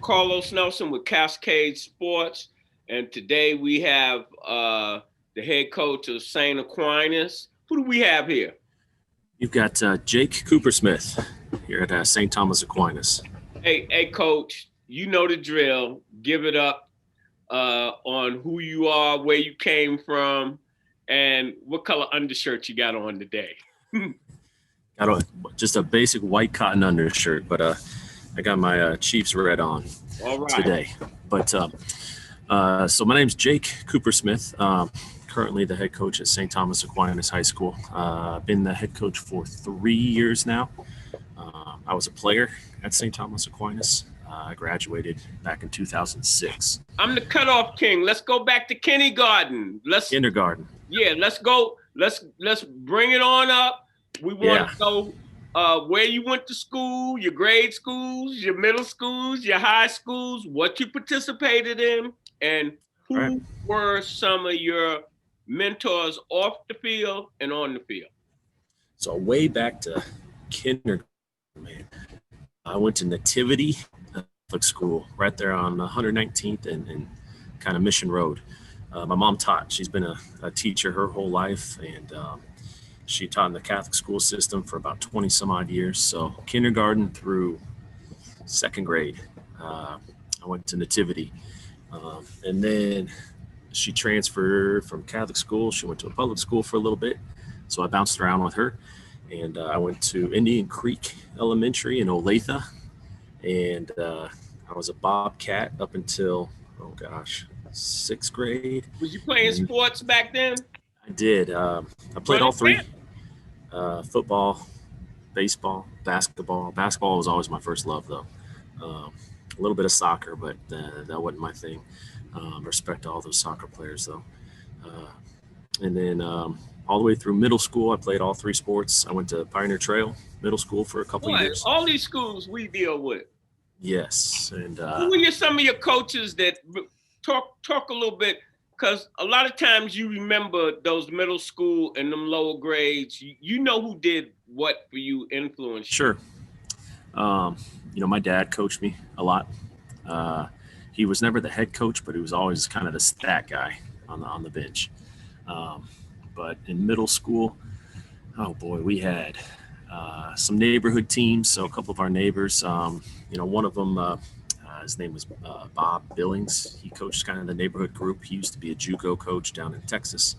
Carlos Nelson with Cascade Sports, and today we have the head coach of St. Aquinas. Who do we have here? You've got Jake Kupersmith here at St. Thomas Aquinas. Hey, Coach, you know the drill. Give it up on who you are, where you came from, and what color undershirt you got on today. Got just a basic white cotton undershirt, but I got my Chiefs red on today. But so my name's Jake Kupersmith. Currently the head coach at St. Thomas Aquinas High School. I've been the head coach for 3 years now. I was a player at St. Thomas Aquinas. I graduated back in 2006. I'm the cutoff king. Let's go back to kindergarten. Kindergarten. Yeah, let's go. Let's bring it on up. We want to know where you went to school, your grade schools, your middle schools, your high schools, what you participated in, and who were some of your mentors off the field and on the field. So way back to kindergarten, man. I went to Nativity Public School right there on 119th and kind of Mission Road. My mom taught. She's been a teacher her whole life, and she taught in the Catholic school system for about 20 some odd years. So kindergarten through second grade, I went to Nativity. And then she transferred from Catholic school. She went to a public school for a little bit. So I bounced around with her. And I went to Indian Creek Elementary in Olathe. And I was a Bobcat up until, sixth grade. Was you playing sports back then? I did. I played all three. Football, baseball, basketball. Basketball was always my first love, though. A little bit of soccer, but that wasn't my thing. Respect to all those soccer players, though. And then all the way through middle school, I played all three sports. I went to Pioneer Trail Middle School for a couple of years. All these schools we deal with. Yes. And who were some of your coaches that talk a little bit? Because a lot of times you remember those middle school and them lower grades. You know who did what for you, influenced you. Sure. My dad coached me a lot. He was never the head coach, but he was always kind of the stat guy on the bench. But in middle school, we had some neighborhood teams. So a couple of our neighbors, one of them, his name was Bob Billings. He coached kind of the neighborhood group. He used to be a JUCO coach down in Texas.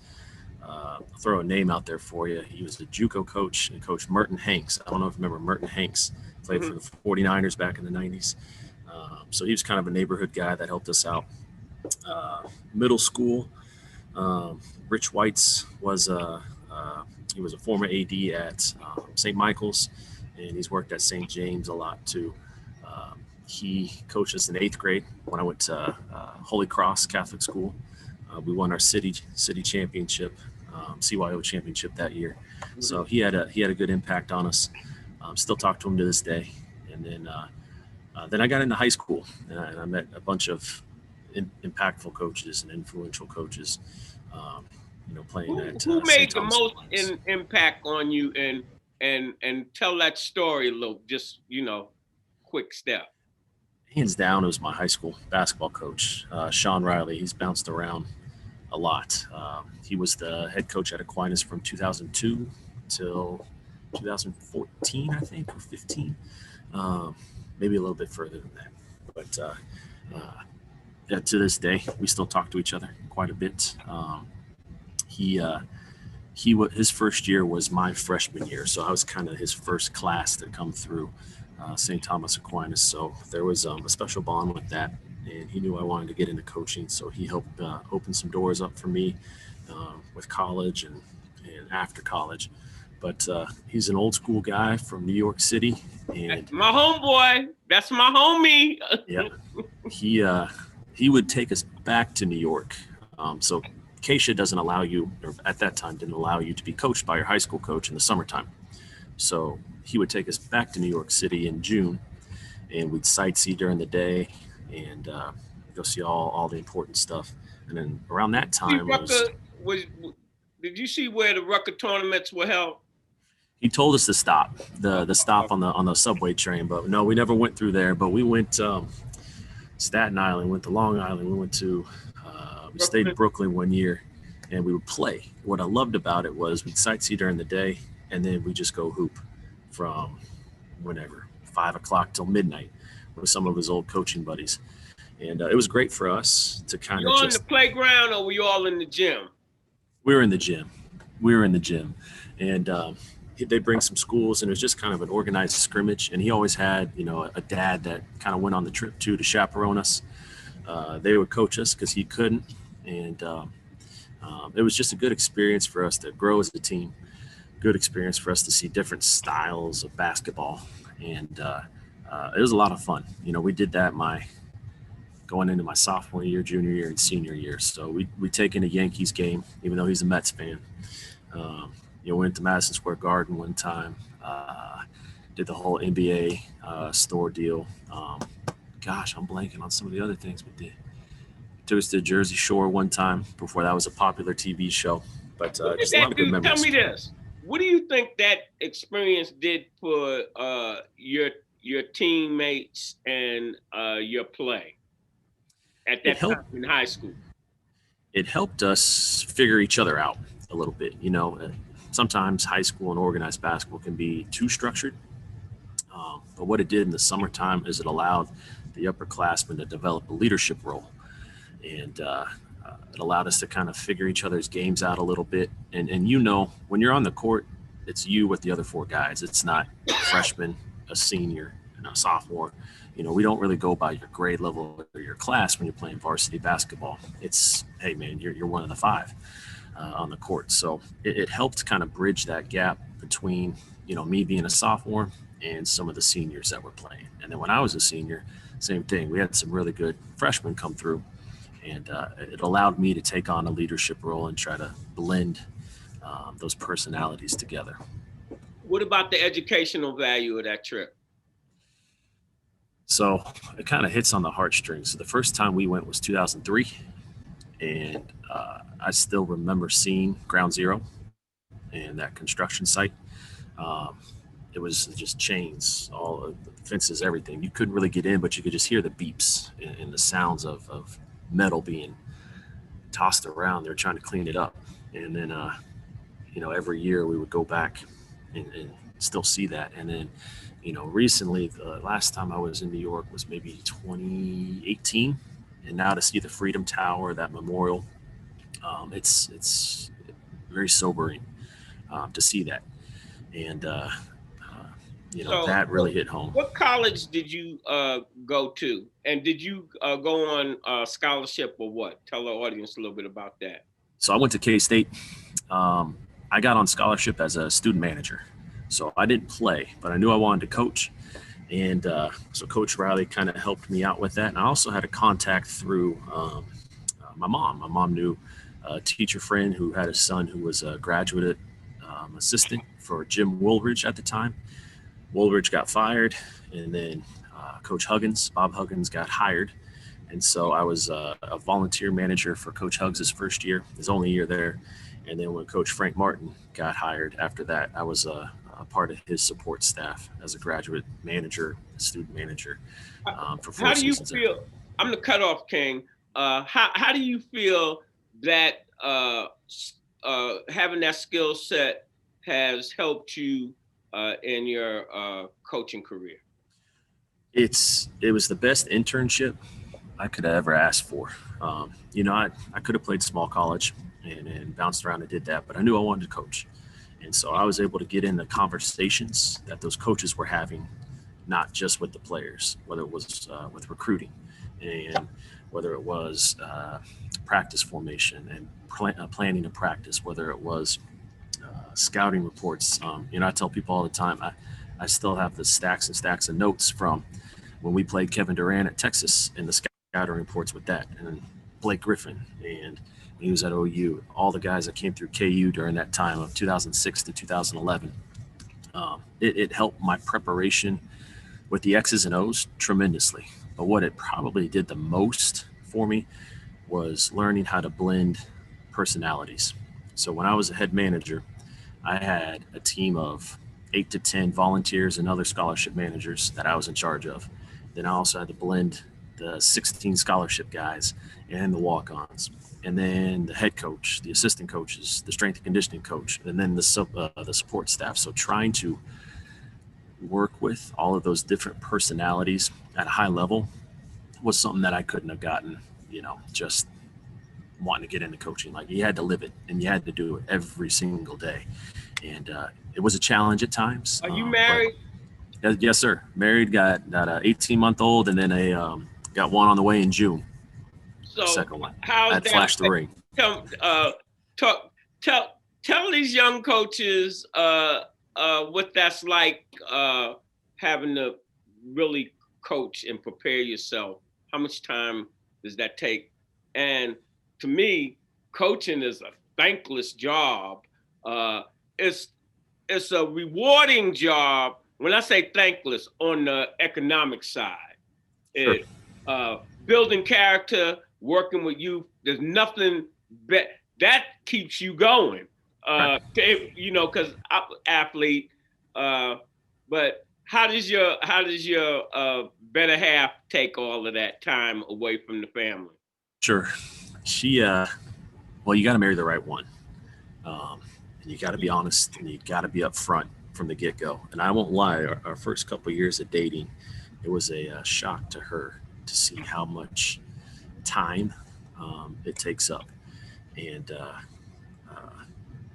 I'll throw a name out there for you. He was a JUCO coach and coached Merton Hanks. I don't know if you remember Merton Hanks. Played for the 49ers back in the 90s. So he was kind of a neighborhood guy that helped us out. Middle school, Rich Whites was he was a former AD at St. Michael's, and he's worked at St. James a lot too. He coached us in 8th grade when I went to Holy Cross Catholic School. We won our city championship, CYO championship that year. So he had a good impact on us. Still talk to him to this day. And then I got into high school, and I met a bunch of impactful coaches and influential coaches. Playing at who made the most impact on you, and tell that story a little, just quick step. Hands down, it was my high school basketball coach, Sean Riley. He's bounced around a lot. He was the head coach at Aquinas from 2002 till 2014, I think, or 15. Maybe a little bit further than that. But to this day, we still talk to each other quite a bit. His first year was my freshman year, so I was kind of his first class to come through St. Thomas Aquinas. So there was a special bond with that, and he knew I wanted to get into coaching, so he helped open some doors up for me with college and after college. But he's an old school guy from New York City, and my homeboy. That's my homie. Yeah, he would take us back to New York. So Acacia doesn't allow you, or at that time didn't allow you to be coached by your high school coach in the summertime. So he would take us back to New York City in June, and we'd sightsee during the day and go see all the important stuff. And then around that time, did you see where the Rucker tournaments were held? He told us to stop the stop on the subway train, but no, we never went through there. But we went Staten Island, went to Long Island, we went to, we stayed in Brooklyn one year, and we would play. What I loved about it was we'd sightsee during the day, and then we just go hoop from whenever, 5 o'clock till midnight with some of his old coaching buddies. And it was great for us to kind of just... You on the playground or were you all in the gym? We were in the gym. And they bring some schools, and it was just kind of an organized scrimmage. And he always had, a dad that kind of went on the trip too to chaperone us. They would coach us because he couldn't. And it was just a good experience for us to grow as a team. Good experience for us to see different styles of basketball. And it was a lot of fun. We did that going into my sophomore year, junior year, and senior year. So we take in a Yankees game, even though he's a Mets fan. Went to Madison Square Garden one time, did the whole NBA store deal. I'm blanking on some of the other things we did. Took us to Jersey Shore one time before that was a popular TV show. But just a lot of good memories. Tell me this. What do you think that experience did for your teammates and your play at that time in high school? It helped us figure each other out a little bit. Sometimes high school and organized basketball can be too structured. But what it did in the summertime is it allowed the upperclassmen to develop a leadership role. And it allowed us to kind of figure each other's games out a little bit. And when you're on the court, it's you with the other four guys. It's not a freshman, a senior, and a sophomore. We don't really go by your grade level or your class when you're playing varsity basketball. It's, hey, man, you're one of the five on the court. So it helped kind of bridge that gap between, me being a sophomore and some of the seniors that were playing. And then when I was a senior, same thing. We had some really good freshmen come through, and it allowed me to take on a leadership role and try to blend those personalities together. What about the educational value of that trip? So it kind of hits on the heartstrings. So the first time we went was 2003, and I still remember seeing Ground Zero and that construction site. It was just chains, all of the fences, everything. You couldn't really get in, but you could just hear the beeps and the sounds of metal being tossed around. They're trying to clean it up. And then, every year we would go back and still see that. And then, recently, the last time I was in New York was maybe 2018. And now to see the Freedom Tower, that memorial, it's very sobering to see that. And, so, that really hit home. What college did you go to? And did you go on scholarship or what? Tell our audience a little bit about that. So I went to K-State. I got on scholarship as a student manager. So I didn't play, but I knew I wanted to coach. And so Coach Riley kind of helped me out with that. And I also had a contact through my mom. My mom knew a teacher friend who had a son who was a graduate assistant for Jim Woolridge at the time. Woolridge got fired, and then Coach Bob Huggins got hired. And so I was a volunteer manager for Coach Huggins' first year, his only year there. And then when Coach Frank Martin got hired after that, I was a part of his support staff as a graduate manager, student manager for 4 seasons. How do you feel? I'm the cutoff king. How do you feel that having that skill set has helped you in your coaching career? It was the best internship I could have ever asked for. I could have played small college and bounced around and did that, but I knew I wanted to coach. And so I was able to get in the conversations that those coaches were having, not just with the players, whether it was with recruiting and whether it was practice formation and planning a practice, whether it was scouting reports. I tell people all the time, I still have the stacks and stacks of notes from when we played Kevin Durant at Texas and the scouting reports with that, and Blake Griffin, and he was at OU, all the guys that came through KU during that time of 2006 to 2011. It helped my preparation with the X's and O's tremendously. But what it probably did the most for me was learning how to blend personalities. So when I was a head manager, I had a team of 8 to 10 volunteers and other scholarship managers that I was in charge of. Then I also had to blend the 16 scholarship guys, and the walk-ons, and then the head coach, the assistant coaches, the strength and conditioning coach, and then the support staff. So trying to work with all of those different personalities at a high level was something that I couldn't have gotten, just wanting to get into coaching. Like, you had to live it, and you had to do it every single day. And it was a challenge at times. Are you married? Yes, sir. Married, got an 18-month-old, and then got one on the way in June. So the second one. How's I'd flashed the ring. Tell these young coaches what that's like, having to really coach and prepare yourself. How much time does that take? And to me, coaching is a thankless job. It's a rewarding job. When I say thankless, on the economic side, Sure. Building character, working with youth. There's nothing that keeps you going. Right. Because I'm an athlete. But how does your better half take all of that time away from the family? Sure. She, well, you got to marry the right one. And you got to be honest, and you got to be upfront from the get-go. And I won't lie, our first couple of years of dating, it was a shock to her to see how much time it takes up. And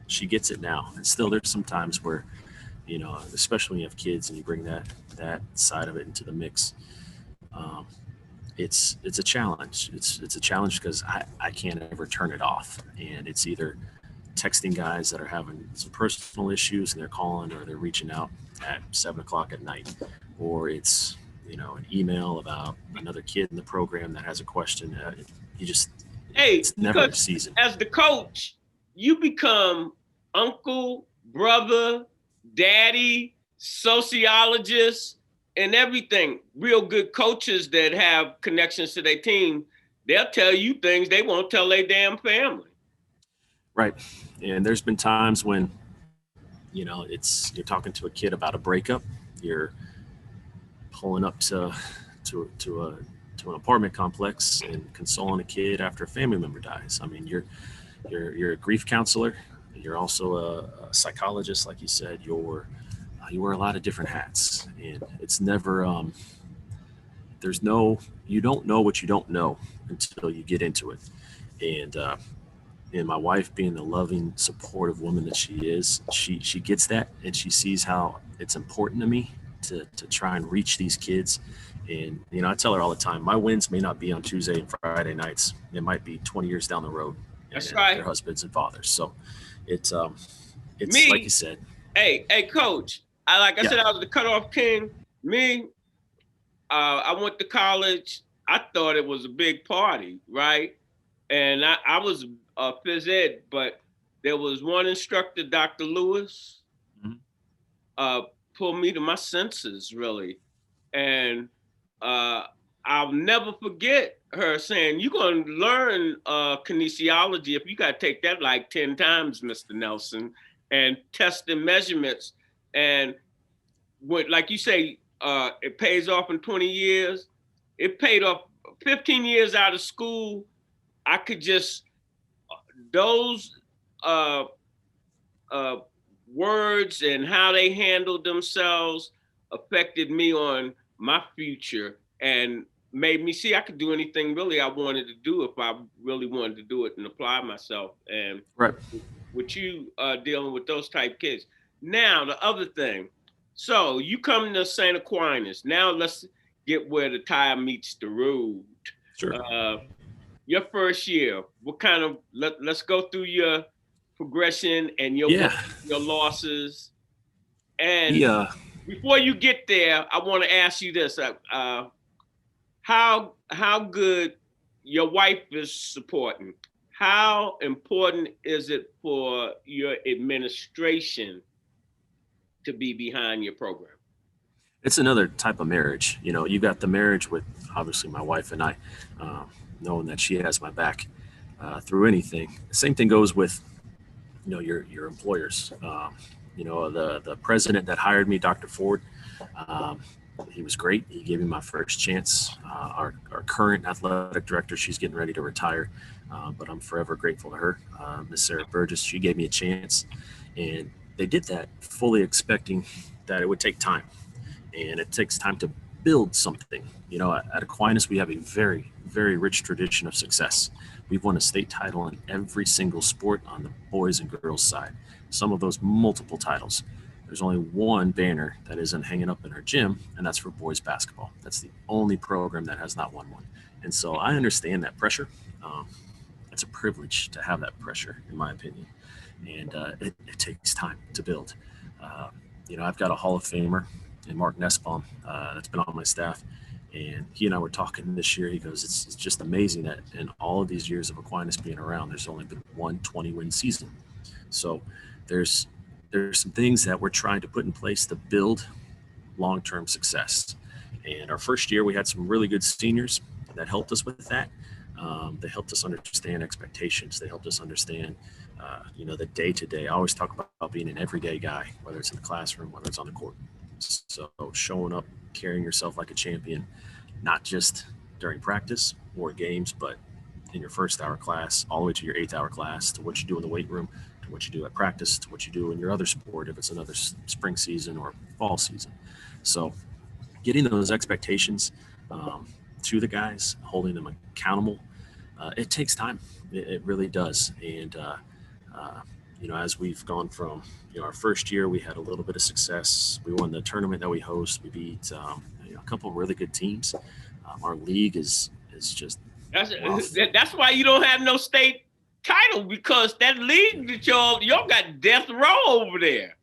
she gets it now. And still, there's some times where, especially when you have kids and you bring that side of it into the mix, it's a challenge. It's a challenge because I can't ever turn it off. And it's either texting guys that are having some personal issues and they're calling or they're reaching out at 7:00 at night, or it's an email about another kid in the program that has a question. It's never a season. As the coach, you become uncle, brother, daddy, sociologist, and everything. Real good coaches that have connections to their team, they'll tell you things they won't tell their damn family. Right. And there's been times when, you're talking to a kid about a breakup, you're pulling up to an apartment complex and consoling a kid after a family member dies. I mean, you're a grief counselor. You're also a psychologist, like you said. You wear a lot of different hats, and it's never, you don't know what you don't know until you get into it. And my wife, being the loving, supportive woman that she is, she gets that, and she sees how it's important to me to try and reach these kids. And, I tell her all the time, my wins may not be on Tuesday and Friday nights. It might be 20 years down the road. That's right. Their husbands and fathers. So it's me, like you said. Hey, coach, I said, I was the cutoff king. Me, I went to college. I thought it was a big party, right? And I was phys ed, but there was one instructor, Dr. Lewis, pulled me to my senses, really. And I'll never forget her saying, "You're going to learn kinesiology if you got to take that like 10 times, Mr. Nelson, and test the measurements." And like you say, it pays off in 20 years. It paid off 15 years out of school. I could just, those words and how they handled themselves affected me on my future and made me see I could do anything really I wanted to do if I really wanted to do it and apply myself. And right. with you dealing with those type kids. Now, the other thing, so you come to Sant Aquinas. Now let's get where the tire meets the road. Sure. Your first year, what kind of, let's go through your progression and your losses. And before you get there, I want to ask you this. How good your wife is supporting? How important is it for your administration to be behind your program? It's another type of marriage. You got the marriage with obviously my wife and I, knowing that she has my back through anything. The same thing goes with, your employers. The president that hired me, Dr. Ford, he was great. He gave me my first chance. Our current athletic director, she's getting ready to retire, but I'm forever grateful to her. Miss Sarah Burgess, she gave me a chance, and they did that fully expecting that it would take time, and it takes time to build something. At Aquinas, we have a very, very rich tradition of success. We've won a state title in every single sport on the boys and girls side, some of those multiple titles. There's only one banner that isn't hanging up in our gym, and that's for boys basketball. That's the only program that has not won one. And so I understand that pressure. It's a privilege to have that pressure, in my opinion. And it takes time to build. I've got a Hall of Famer in Mark Nussbaum that's been on my staff. And he and I were talking this year. He goes, it's just amazing that in all of these years of Aquinas being around, there's only been one 20-win season. So there's some things that we're trying to put in place to build long-term success. And our first year, we had some really good seniors that helped us with that. They helped us understand expectations. They helped us understand, the day-to-day. I always talk about being an everyday guy, whether it's in the classroom, whether it's on the court. So showing up, carrying yourself like a champion, not just during practice or games, but in your first hour class, all the way to your 8th hour class, to what you do in the weight room, to what you do at practice, to what you do in your other sport, if it's another spring season or fall season. So getting those expectations to the guys, holding them accountable, it takes time. It really does. And, as we've gone from, our first year, we had a little bit of success. We won the tournament that we host. We beat a couple of really good teams. Our league is just that's why you don't have no state title, because that league that y'all got death row over there.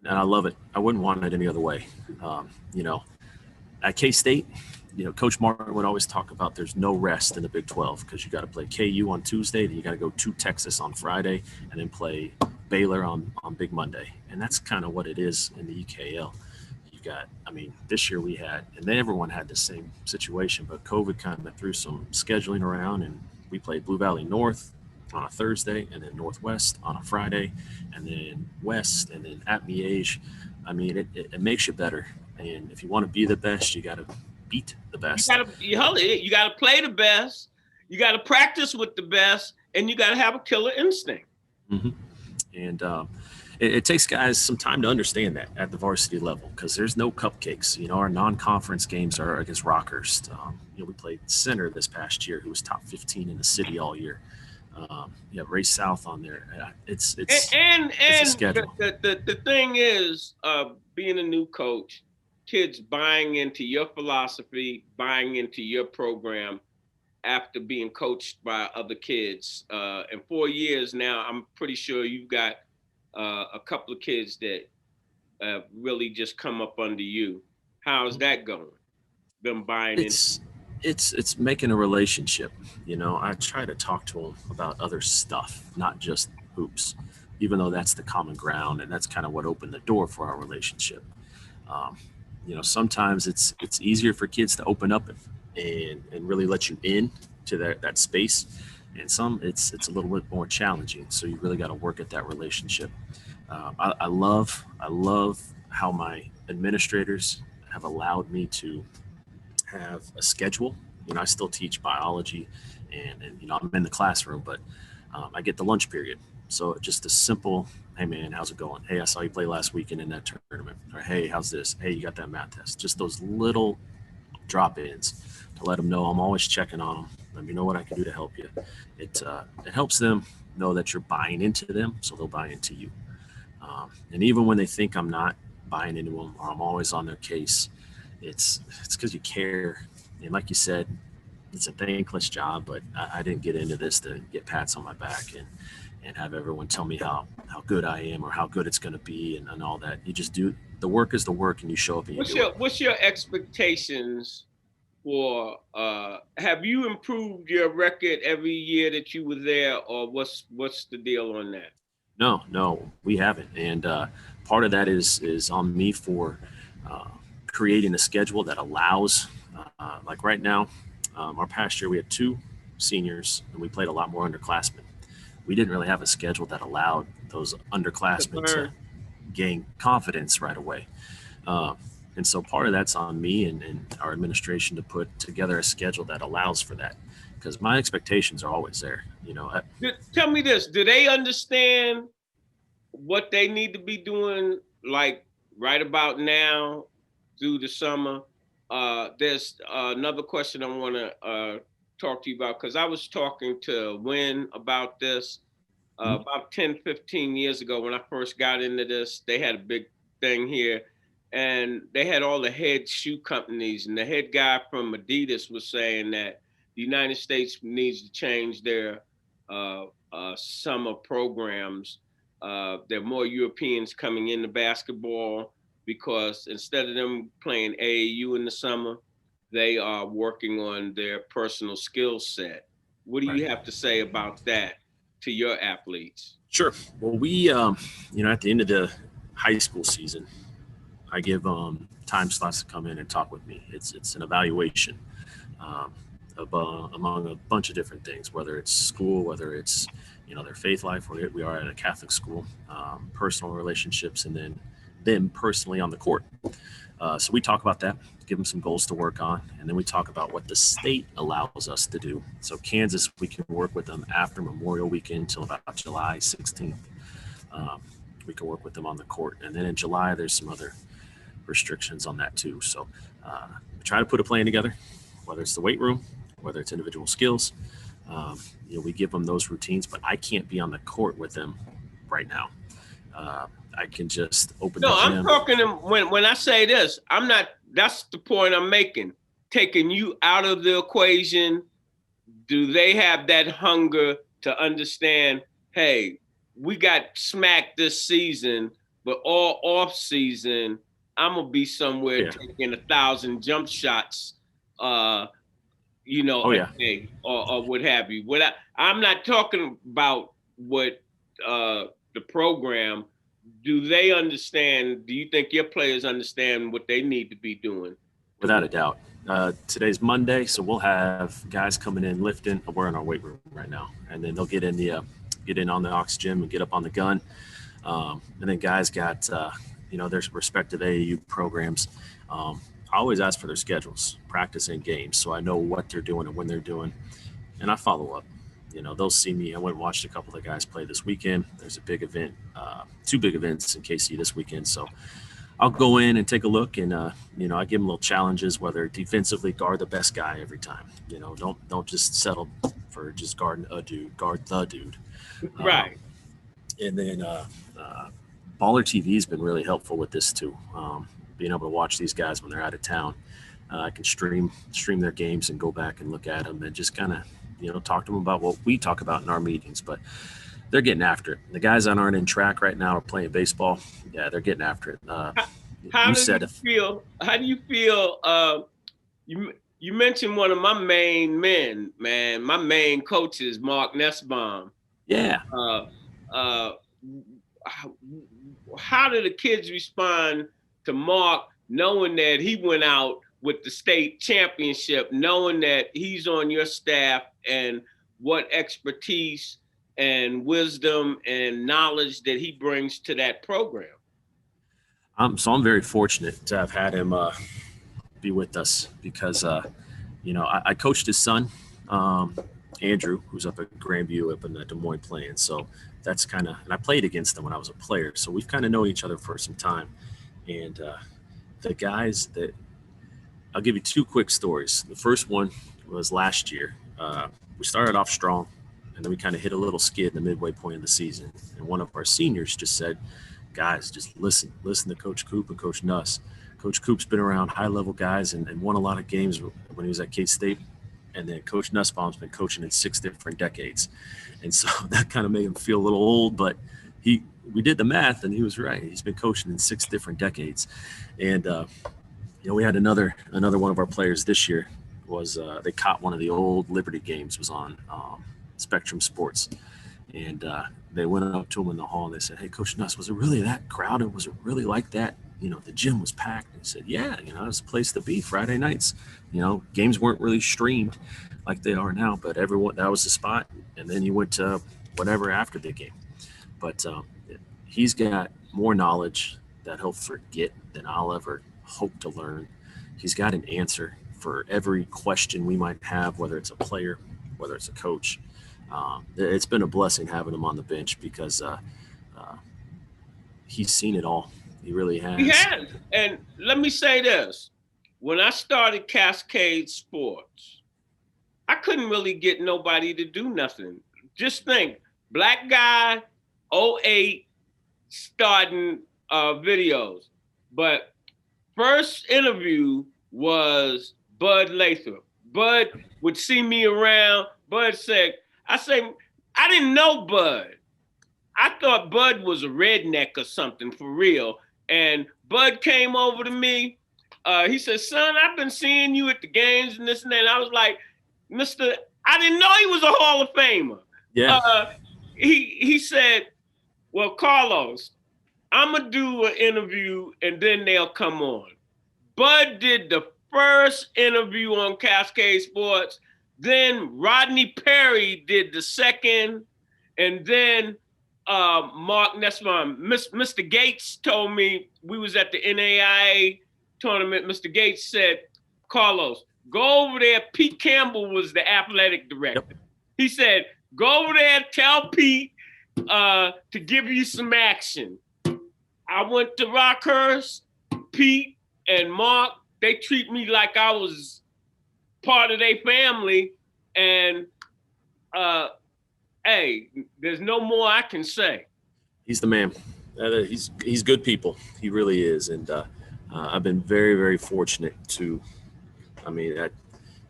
And I love it. I wouldn't want it any other way. At K-State, Coach Martin would always talk about there's no rest in the Big 12, because you got to play KU on Tuesday, then you got to go to Texas on Friday, and then play Baylor on Big Monday. And that's kind of what it is in the EKL. This year we had, and then everyone had the same situation, but COVID kind of threw some scheduling around, and we played Blue Valley North on a Thursday, and then Northwest on a Friday, and then West, and then at Miege. It makes you better. And if you want to be the best, you got to beat the best. You got to play the best. You got to practice with the best, and you got to have a killer instinct. Mm-hmm. And it takes guys some time to understand that at the varsity level, because there's no cupcakes. Our non-conference games are against Rockhurst. We played Center this past year, who was top 15 in the city all year. Ray South on there. It's a schedule. The thing is, being a new coach, kids buying into your philosophy, buying into your program after being coached by other kids. In 4 years now, I'm pretty sure you've got a couple of kids that really just come up under you. How's that going? Them buying into? It's making a relationship. I try to talk to them about other stuff, not just hoops, even though that's the common ground, and that's kind of what opened the door for our relationship. Sometimes it's easier for kids to open up and really let you in to that space, and some it's a little bit more challenging. So you really got to work at that relationship. I love how my administrators have allowed me to have a schedule. I still teach biology, and I'm in the classroom, but I get the lunch period. So just a simple, hey man, how's it going? Hey, I saw you play last weekend in that tournament. Or hey, how's this? Hey, you got that math test? Just those little drop-ins to let them know I'm always checking on them. Let me know what I can do to help you. It helps them know that you're buying into them, so they'll buy into you. And even when they think I'm not buying into them, or I'm always on their case, it's because you care. And like you said, it's a thankless job, but I didn't get into this to get pats on my back and have everyone tell me how good I am or how good it's going to be and all that. You just do the work is the work, and you show up and What's your expectations for? Have you improved your record every year that you were there, or what's the deal on that? No, we haven't. And part of that is on me for creating a schedule that allows, like right now, our past year we had 2 seniors and we played a lot more underclassmen. We didn't really have a schedule that allowed those underclassmen to gain confidence right away. And so part of that's on me and our administration to put together a schedule that allows for that, because my expectations are always there. Tell me this: do they understand what they need to be doing, like right about now through the summer? There's another question I want to talk to you about, because I was talking to Win about this about 10, 15 years ago when I first got into this. They had a big thing here, and they had all the head shoe companies, and the head guy from Adidas was saying that the United States needs to change their summer programs. There are more Europeans coming into basketball because instead of them playing AAU in the summer, they are working on their personal skill set. What do you have to say about that to your athletes? Sure. Well, we, at the end of the high school season, I give time slots to come in and talk with me. It's an evaluation among a bunch of different things, whether it's school, whether it's their faith life. We are at a Catholic school, personal relationships, and then them personally on the court. So we talk about that, give them some goals to work on, and then we talk about what the state allows us to do. So Kansas, we can work with them after Memorial Weekend until about July 16th. We can work with them on the court, and then in July there's some other restrictions on that too. So we try to put a plan together, whether it's the weight room, whether it's individual skills. We give them those routines, but I can't be on the court with them right now. I can just open the gym. I'm talking when I say this, I'm not, that's the point I'm making. Taking you out of the equation, do they have that hunger to understand, hey, we got smacked this season, but all off season, I'm gonna be somewhere taking 1,000 jump shots, a day or what have you. I'm not talking about what the program. Do they understand? Do you think your players understand what they need to be doing? Without a doubt. Today's Monday, so we'll have guys coming in lifting. We're in our weight room right now, and then they'll get in on the ox gym and get up on the gun. And then guys got their respective AAU programs. I always ask for their schedules, practice and games, so I know what they're doing and when they're doing, and I follow up. They'll see me. I went and watched a couple of guys play this weekend. There's a big event, 2 big events in KC this weekend. So I'll go in and take a look, and I give them little challenges, whether defensively guard the best guy every time. Don't just settle for just guard the dude. Right. And then Baller TV has been really helpful with this too. Being able to watch these guys when they're out of town. I can stream their games and go back and look at them and just kind of talk to them about what we talk about in our meetings, but they're getting after it. The guys that aren't in track right now are playing baseball. Yeah, they're getting after it. How do you feel? You mentioned one of my main men, man. My main coach is Mark Nussbaum. Yeah. How do the kids respond to Mark, knowing that he went out with the state championship, knowing that he's on your staff, and what expertise and wisdom and knowledge that he brings to that program? So I'm very fortunate to have had him be with us because, I coached his son, Andrew, who's up at Grandview up in Des Moines playing. So that's and I played against him when I was a player. So we've kind of known each other for some time. And the guys that, I'll give you 2 quick stories. The first one was last year. We started off strong, and then we kind of hit a little skid in the midway point of the season. And one of our seniors just said, guys, just listen to Coach Coop and Coach Nuss. Coach Coop's been around high-level guys and won a lot of games when he was at K-State. And then Coach Nussbaum's been coaching in 6 different decades. And so that kind of made him feel a little old, but we did the math, and he was right. He's been coaching in 6 different decades. And, we had another one of our players this year was they caught one of the old Liberty games. It was on Spectrum Sports. And they went up to him in the hall, and they said, hey, Coach Nuss, was it really that crowded? Was it really like that? The gym was packed. And he said, yeah, it was a place to be Friday nights. Games weren't really streamed like they are now, but that was the spot. And then he went to whatever after the game. But he's got more knowledge that he'll forget than I'll ever hope to learn. He's got an answer for every question we might have, whether it's a player, whether it's a coach. It's been a blessing having him on the bench because he's seen it all. He really has. He has. And let me say this. When I started Cascade Sports, I couldn't really get nobody to do nothing. Just think, black guy, '08, starting videos. But first interview was Bud Lathrop. Bud would see me around. Bud said, I didn't know Bud. I thought Bud was a redneck or something for real. And Bud came over to me. He said, son, I've been seeing you at the games and this and that. And I was like, I didn't know he was a Hall of Famer. Yeah. He said, well, Carlos, I'm going to do an interview and then they'll come on. Bud did the first interview on Cascade Sports. Then Rodney Perry did the second. And then Mark Nussbaum, Mr. Gates told me, we was at the NAIA tournament. Mr. Gates said, Carlos, go over there. Pete Campbell was the athletic director. Yep. He said, go over there, tell Pete to give you some action. I went to Rockhurst. Pete and Mark, they treat me like I was part of their family. And hey, there's no more I can say. He's the man. He's good people. He really is. And I've been very, very fortunate to,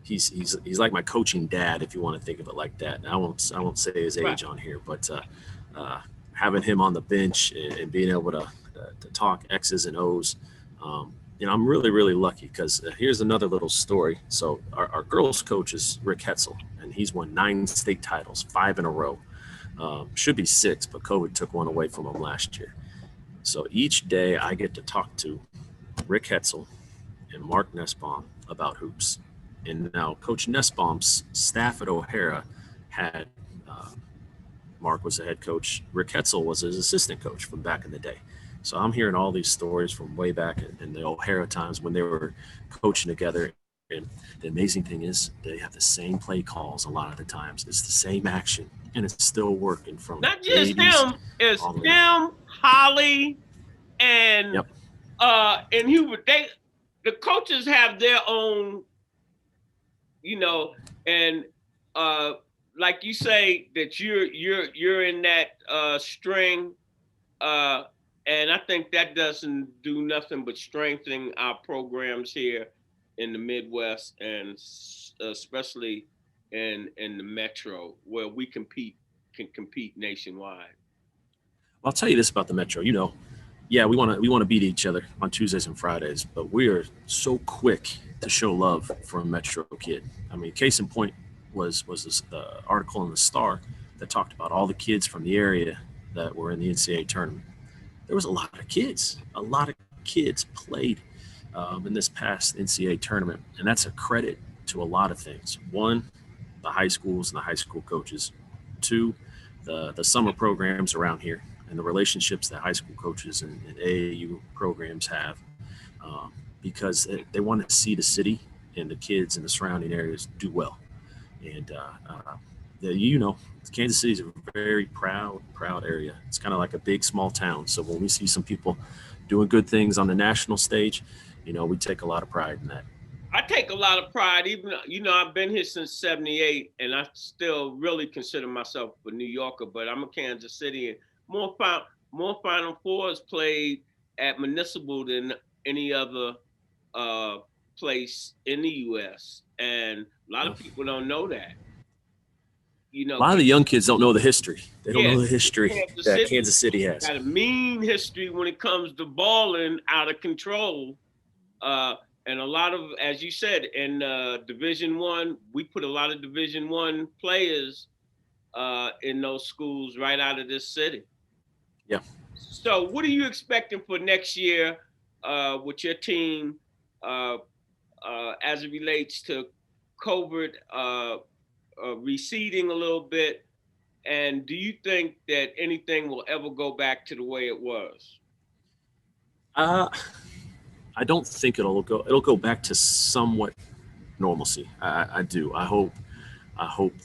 he's like my coaching dad, if you want to think of it like that. And I won't say his age on here, but having him on the bench and being able to talk X's and O's, I'm really, really lucky because here's another little story. So our girls coach is Rick Hetzel, and he's won 9 state titles, 5 in a row. Should be 6, but COVID took one away from him last year. So each day I get to talk to Rick Hetzel and Mark Nussbaum about hoops. And now Coach Nussbaum's staff at O'Hara had Mark was the head coach. Rick Hetzel was his assistant coach from back in the day. So I'm hearing all these stories from way back in the O'Hara times when they were coaching together. And the amazing thing is they have the same play calls a lot of the times. It's the same action, and it's still working from not just him. It's him, Holly, and yep. And Hubert. The coaches have their own, and like you say that you're in that string. And I think that doesn't do nothing but strengthen our programs here in the Midwest and especially in the Metro where we can compete nationwide. Well, I'll tell you this about the Metro. Yeah, we want to beat each other on Tuesdays and Fridays, but we are so quick to show love for a Metro kid. Case in point was this article in the Star that talked about all the kids from the area that were in the NCAA tournament. There was a lot of kids. A lot of kids played in this past NCAA tournament, and that's a credit to a lot of things. 1, the high schools and the high school coaches. 2, the summer programs around here and the relationships that high school coaches and AAU programs have, because they want to see the city and the kids in the surrounding areas do well. And Kansas City is a very proud area. It's kind of like a big, small town. So when we see some people doing good things on the national stage, we take a lot of pride in that. I take a lot of pride. Even, I've been here since '78, and I still really consider myself a New Yorker, but I'm a Kansas City. And more Final Fours played at Municipal than any other place in the U.S. And a lot of people don't know that. A lot of the young kids don't know the history. They don't know the history that Kansas City has. Got a mean history when it comes to balling out of control. And a lot of, as you said, in Division I, we put a lot of Division I players in those schools right out of this city. Yeah. So what are you expecting for next year with your team as it relates to COVID receding a little bit? And do you think that anything will ever go back to the way it was? I don't think it'll go back to somewhat normalcy. I do. I hope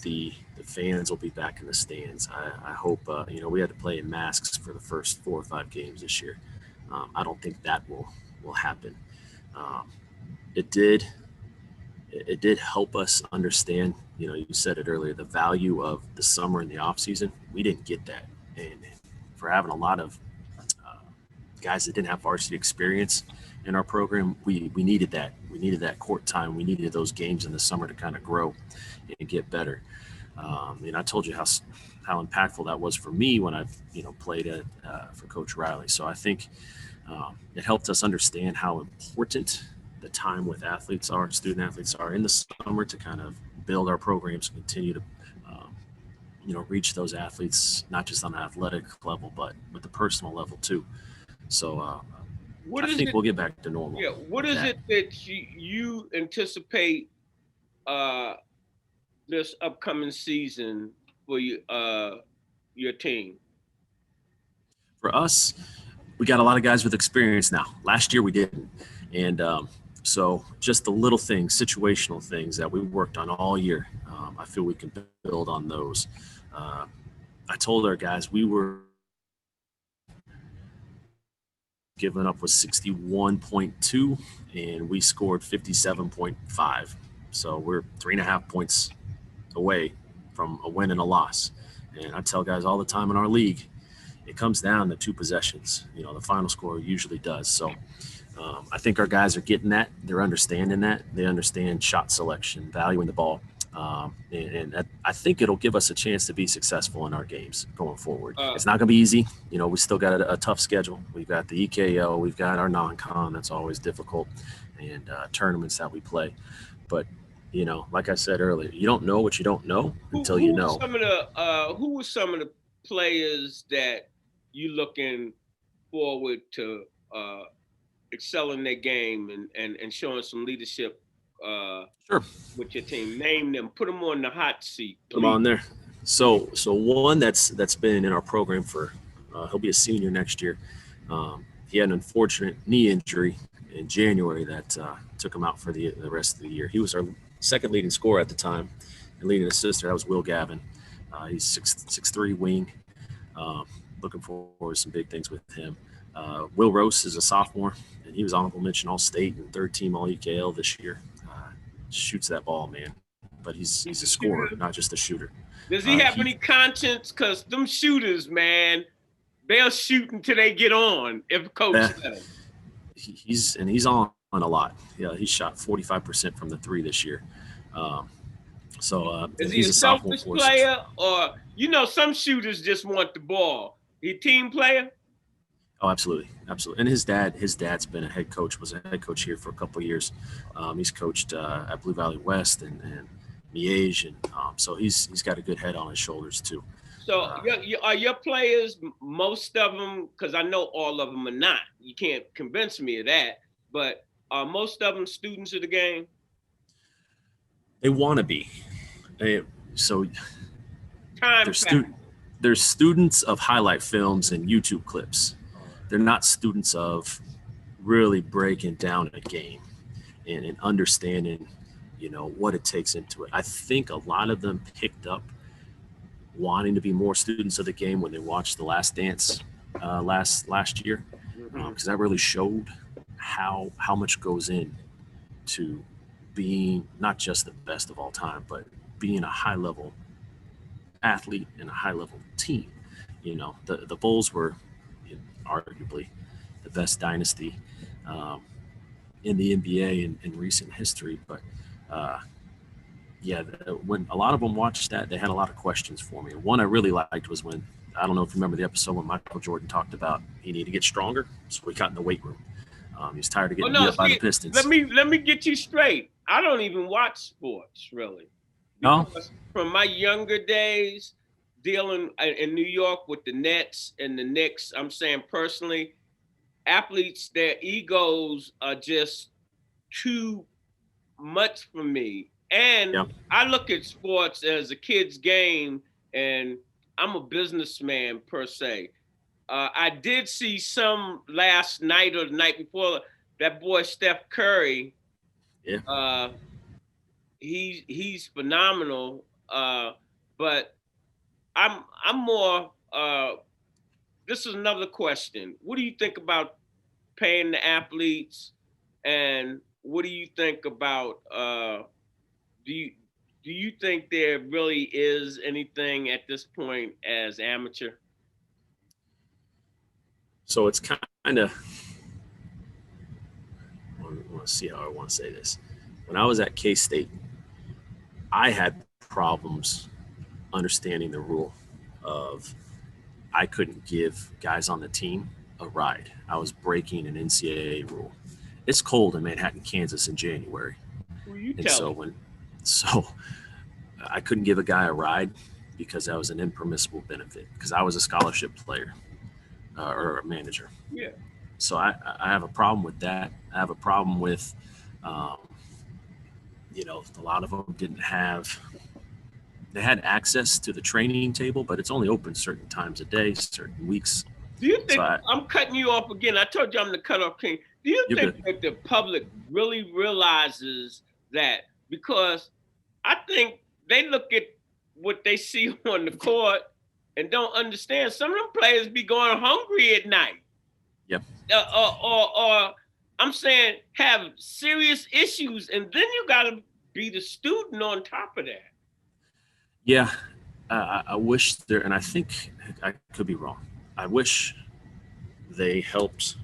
the fans will be back in the stands. I hope we had to play in masks for the first 4 or 5 games this year. I don't think that will happen. Um, it did help us understand. You said it earlier, the value of the summer and the off season. We didn't get that, and for having a lot of guys that didn't have varsity experience in our program, we needed that. We needed that court time. We needed those games in the summer to kind of grow and get better. And I told you how impactful that was for me when I've played for Coach Riley. So I think it helped us understand how important the time with student athletes are in the summer to kind of build our programs, continue to reach those athletes, not just on an athletic level, but with the personal level too. So I think we'll get back to normal. Yeah. What is it that you anticipate this upcoming season for your team? For us, we got a lot of guys with experience now. Last year we didn't. And so just the little things, situational things that we worked on all year, I feel we can build on those. I told our guys we were given up was 61.2 and we scored 57.5. So we're 3.5 points away from a win and a loss. And I tell guys all the time in our league, it comes down to 2 possessions. The final score usually does. So I think our guys are getting that. They're understanding that. They understand shot selection, valuing the ball. And I think it'll give us a chance to be successful in our games going forward. It's not going to be easy. We still got a tough schedule. We've got the EKO. We've got our non-con. That's always difficult. And tournaments that we play. But, like I said earlier, you don't know what you don't know until you know. Who were some of the players that you looking forward to excelling their game and showing some leadership sure. with your team? Name them, put them on the hot seat. Please. Put them on there. So one that's been in our program for he'll be a senior next year. He had an unfortunate knee injury in January that took him out for the rest of the year. He was our second leading scorer at the time, and leading assister. That was Will Gavin. He's 6'3" wing. Looking forward to some big things with him. Will Rose is a sophomore, and he was honorable mention All-State and 3rd team All-EKL this year. Shoots that ball, man. But he's a scorer, not just a shooter. Does he have any conscience? Because them shooters, man, they'll shoot until they get on if coach let him. He's on a lot. Yeah, he shot 45% from the 3 this year. Is he a selfish player, or some shooters just want the ball? He a team player? Oh, absolutely. And his dad's been a head coach, was a head coach here for a couple of years. He's coached at Blue Valley West and Liège, and so he's got a good head on his shoulders too. So are your players, most of them, because I know all of them are not, you can't convince me of that, but are most of them students of the game? They want to be. They're students of highlight films and YouTube clips. They're not students of really breaking down a game and understanding, what it takes into it. I think a lot of them picked up wanting to be more students of the game when they watched The Last Dance last year, because that really showed how much goes in to being not just the best of all time, but being a high-level athlete and a high-level team. The Bulls were arguably the best dynasty in the NBA in recent history. But when a lot of them watched that, they had a lot of questions for me. And one I really liked was when, I don't know if you remember the episode when Michael Jordan talked about he needed to get stronger, so he got in the weight room. He's tired of getting beat up by the Pistons. Let me get you straight. I don't even watch sports, really. No? From my younger days, dealing in New York with the Nets and the Knicks, I'm saying personally, athletes, their egos are just too much for me. And I look at sports as a kid's game, and I'm a businessman per se. I did see some last night or the night before, that boy Steph Curry, Yeah. he's phenomenal. But I'm more. This is another question. What do you think about paying the athletes, and what do you think about? Do you do you think there really is anything at this point as amateur? So it's kind of, I want to see how I want to say this. When I was at K State, I had problems understanding the rule of I couldn't give guys on the team a ride. I was breaking an NCAA rule. It's cold in Manhattan, Kansas in January. Who you And so telling? so I couldn't give a guy a ride because that was an impermissible benefit because I was a scholarship player or a manager. Yeah. So I have a problem with that. I have a problem with, um, a lot of them didn't have, they had access to the training table, but it's only open certain times a day, certain weeks. Do you So think I'm cutting you off again? I told you I'm the cutoff king. Do you you're think good. that the public really realizes that? Because I think they look at what they see on the court and don't understand. Some of them players be going hungry at night, Yep. or I'm saying have serious issues, and then you got to be the student on top of that. Yeah. I wish there, and I think I could be wrong. I wish they helped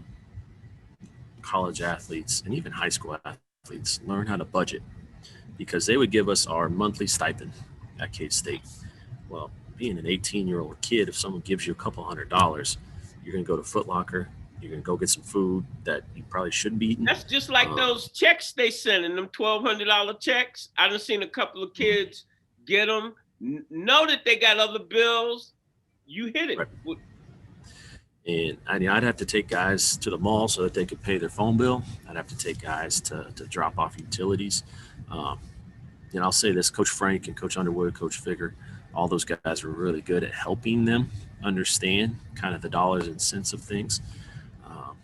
college athletes and even high school athletes learn how to budget because they would give us our monthly stipend at K State. Well, being an 18-year-old kid, if someone gives you a couple $100, you're going to go to Foot Locker, you're going to go get some food that you probably shouldn't be eating. That's just like those checks they sending, them $1,200 checks. I done seen a couple of kids get them, know that they got other bills. You hit it. Right. And I'd have to take guys to the mall so that they could pay their phone bill. I'd have to take guys to drop off utilities. Um, I'll say this: Coach Frank and Coach Underwood, Coach Figger, all those guys were really good at helping them understand kind of the dollars and cents of things. Um,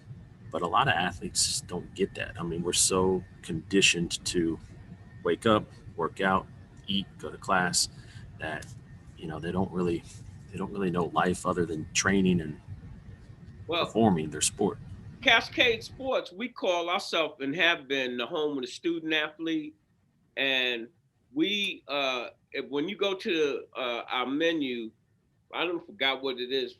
but a lot of athletes don't get that. I mean, we're so conditioned to wake up, work out, eat, go to class that they don't really know life other than training and Well, performing their sport. Cascade Sports, we call ourselves and have been the home of the student athlete. And we, when you go to our menu, I don't forgot what it is.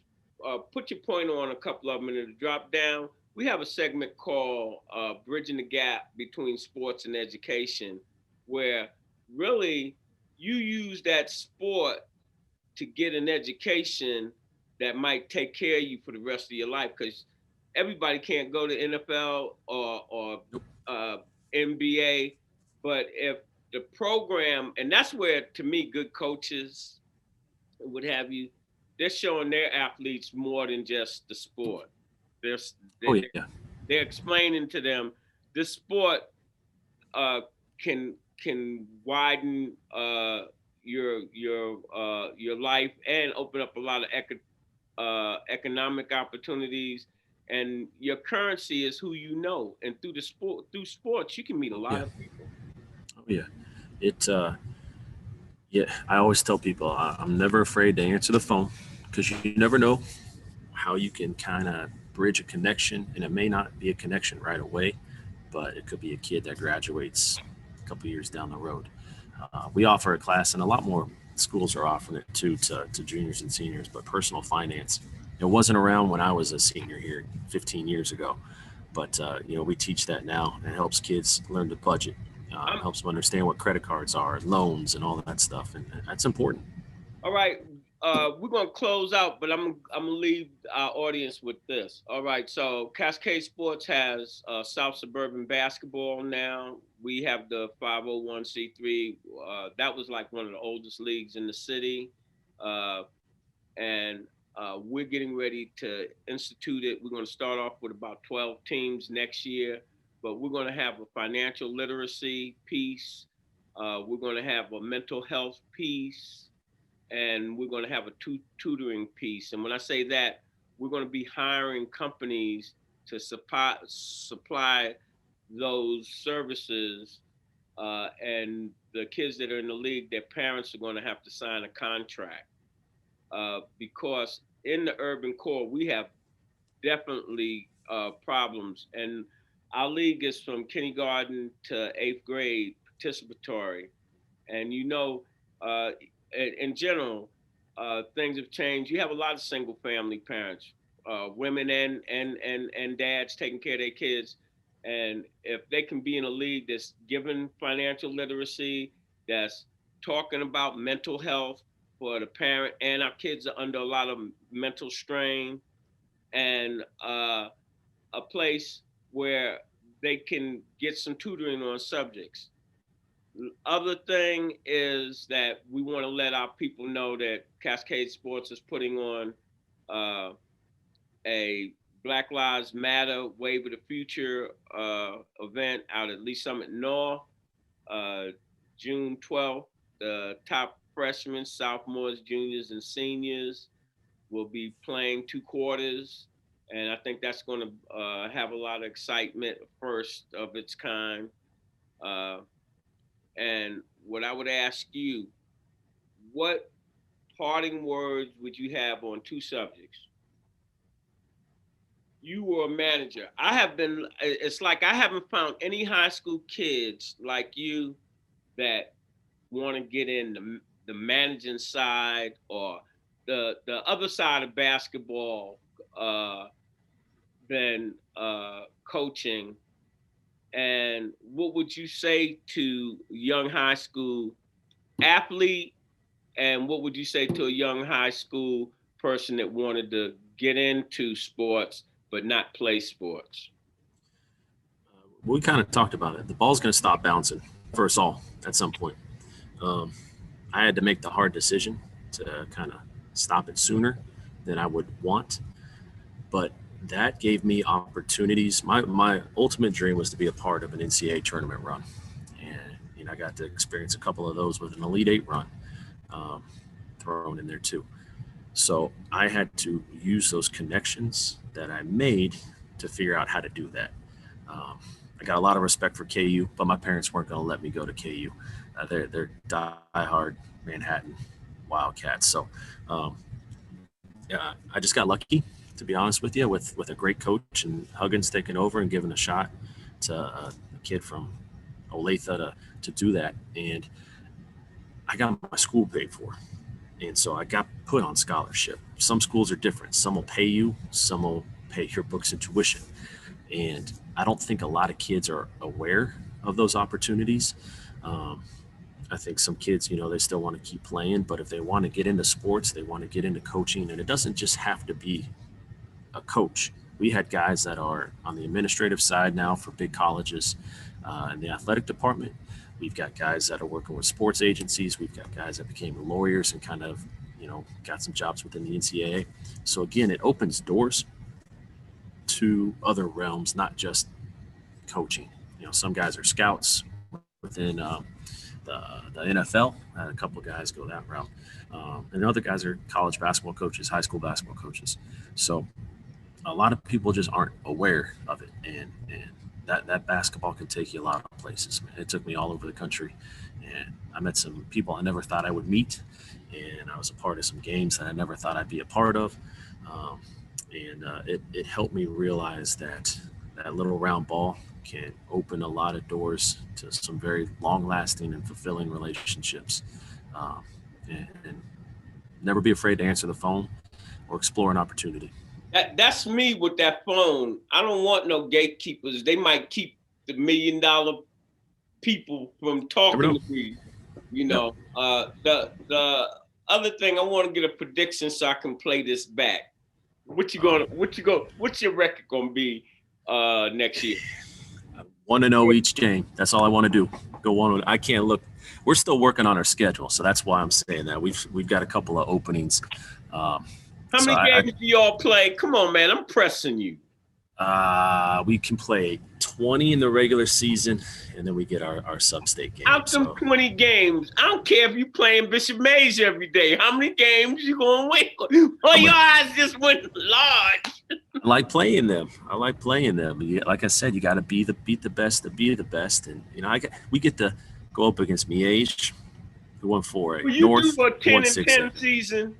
Put your pointer on a couple of them and it'll drop down. We have a segment called Bridging the Gap Between Sports and Education, where really you use that sport to get an education that might take care of you for the rest of your life. Because everybody can't go to NFL or uh, NBA, but if the program, and that's where to me good coaches would have you, they're showing their athletes more than just the sport. They're Oh they, yeah, they're explaining to them this sport uh, can widen your life and open up a lot of economic opportunities. And your currency is who you know. And through sports, you can meet a lot yeah, of people. oh yeah. It yeah. I always tell people I'm never afraid to answer the phone because you never know how you can kind of bridge a connection, and it may not be a connection right away, but it could be a kid that graduates a couple years down the road. We offer a class, and a lot more schools are offering it too to juniors and seniors. But personal finance, it wasn't around when I was a senior here 15 years ago, but we teach that now, and it helps kids learn to budget. I'm, Helps them understand what credit cards are, loans, and all that stuff, and that's important. all right. We're gonna close out, but I'm gonna leave our audience with this. All right. So Cascade Sports has South Suburban Basketball now. We have the 501c3. That was like one of the oldest leagues in the city, uh, and we're getting ready to institute it. We're going to start off with about 12 teams next year, but we're going to have a financial literacy piece. We're going to have a mental health piece, and we're going to have a tutoring piece. And when I say that, we're going to be hiring companies to supply those services, and the kids that are in the league, their parents are going to have to sign a contract, because in the urban core we have definitely problems, and our league is from kindergarten to eighth grade participatory, and uh, in general, things have changed. You have a lot of single family parents, women and dads taking care of their kids, and if they can be in a league that's giving financial literacy, that's talking about mental health for the parent, and our kids are under a lot of mental strain, and a place where they can get some tutoring on subjects. Other thing is that we want to let our people know that Cascade Sports is putting on uh, a Black Lives Matter Wave of the Future event out at Lee Summit North, uh, June 12th. The top freshmen, sophomores, juniors, and seniors will be playing two quarters. And I think that's going to have a lot of excitement, first of its kind. Uh, and what I would ask you, what parting words would you have on two subjects? You were a manager. It's like I haven't found any high school kids like you that want to get in the managing side, or the other side of basketball, than coaching. And what would you say to young high school athlete, and what would you say to a young high school person that wanted to get into sports but not play sports? We kind of talked about it. The ball's going to stop bouncing for us all at some point. Um, I had to make the hard decision to kind of stop it sooner than I would want, but that gave me opportunities. My ultimate dream was to be a part of an NCAA tournament run, and I got to experience a couple of those with an Elite Eight run thrown in there too. So I had to use those connections that I made to figure out how to do that. I got a lot of respect for KU, but my parents weren't going to let me go to KU. They're diehard Manhattan Wildcats. So yeah, I just got lucky, to be honest with you, with a great coach and Huggins taking over and giving a shot to a kid from Olathe to do that. And I got my school paid for. And so I got put on scholarship. Some schools are different. Some will pay you, some will pay your books and tuition. And I don't think a lot of kids are aware of those opportunities. I think some kids, they still want to keep playing, but if they want to get into sports, they want to get into coaching, and it doesn't just have to be a coach. We had guys that are on the administrative side now for big colleges in the athletic department. We've got guys that are working with sports agencies. We've got guys that became lawyers and kind of, got some jobs within the NCAA. So again, it opens doors to other realms, not just coaching. Some guys are scouts within the NFL. I had a couple of guys go that route. And other guys are college basketball coaches, high school basketball coaches. So a lot of people just aren't aware of it. And that basketball can take you a lot of places. It took me all over the country. And I met some people I never thought I would meet. And I was a part of some games that I never thought I'd be a part of. It helped me realize that little round ball can open a lot of doors to some very long-lasting and fulfilling relationships. And never be afraid to answer the phone or explore an opportunity. That's me with that phone. I don't want no gatekeepers. They might keep the $1 million people from talking to me. Yep. The other thing, I want to get a prediction so I can play this back. What's your record gonna be next year? I want to know each game. That's all I want to do. Go 1-1. I can't look. We're still working on our schedule, so that's why I'm saying that. We've got a couple of openings. How many games do y'all play? Come on, man. I'm pressing you. We can play 20 in the regular season, and then we get our sub-state games. Out them 20 games, I don't care if you playing Bishop Mays every day. How many games you gonna win? Well, your eyes just went large. like playing them. Like I said, you got to beat the best to be the best. And we get to go up against Miege, who won 4A. Will you North, do a 10 won and 6A. 10 season?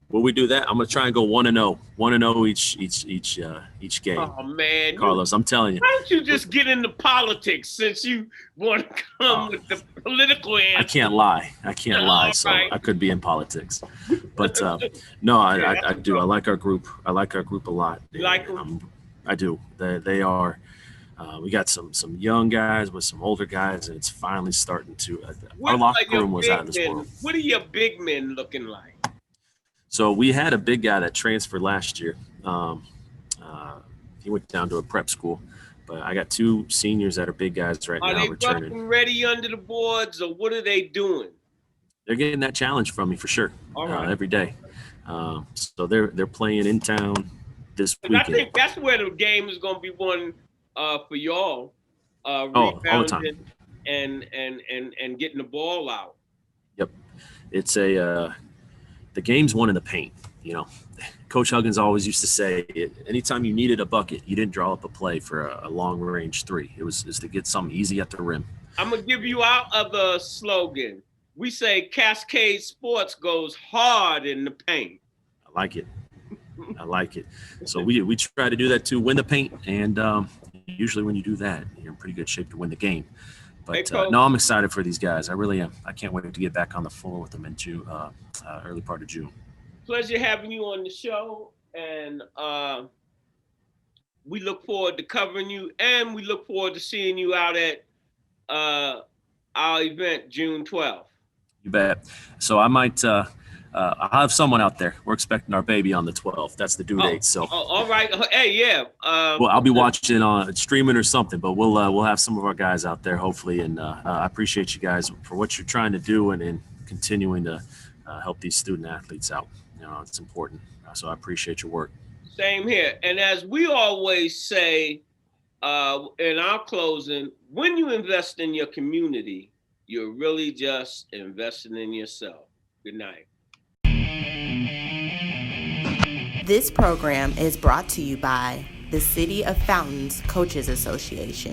Will we do that? I'm gonna try and go 1-0, 1-0 each game. Oh man, Carlos, I'm telling you. Why don't you just get into politics since you want to come with the political answer? I can't lie. So right. I could be in politics, but no, I do. I like our group. I like our group a lot. You like them? I do. They are. We got some young guys with some older guys, and it's finally starting to. Our locker room was out of this world. What are your big men looking like? So we had a big guy that transferred last year. He went down to a prep school, but I got 2 seniors that are big guys right now returning. Are they ready under the boards, or what are they doing? They're getting that challenge from me for sure. All right. Every day. So they're playing in town this weekend. I think that's where the game is going to be won for y'all. All the time. And getting the ball out. Yep, it's the game's won in the paint. Coach Huggins always used to say, anytime you needed a bucket, you didn't draw up a play for a long-range 3. It was to get something easy at the rim. I'm going to give you our other slogan. We say Cascade Sports goes hard in the paint. I like it. So we try to do that too, win the paint. And usually when you do that, you're in pretty good shape to win the game. But no, I'm excited for these guys. I really am. I can't wait to get back on the floor with them in June, early part of June. Pleasure having you on the show, and we look forward to covering you, and we look forward to seeing you out at our event June 12th. You bet. So I might I'll have someone out there. We're expecting our baby on the 12th. That's the due date. So all right. Hey, yeah. Well, I'll be watching on streaming or something, but we'll have some of our guys out there hopefully. And I appreciate you guys for what you're trying to do and continuing to help these student athletes out. It's important. So I appreciate your work. Same here. And as we always say in our closing, when you invest in your community, you're really just investing in yourself. Good night. This program is brought to you by the City of Fountains Coaches Association.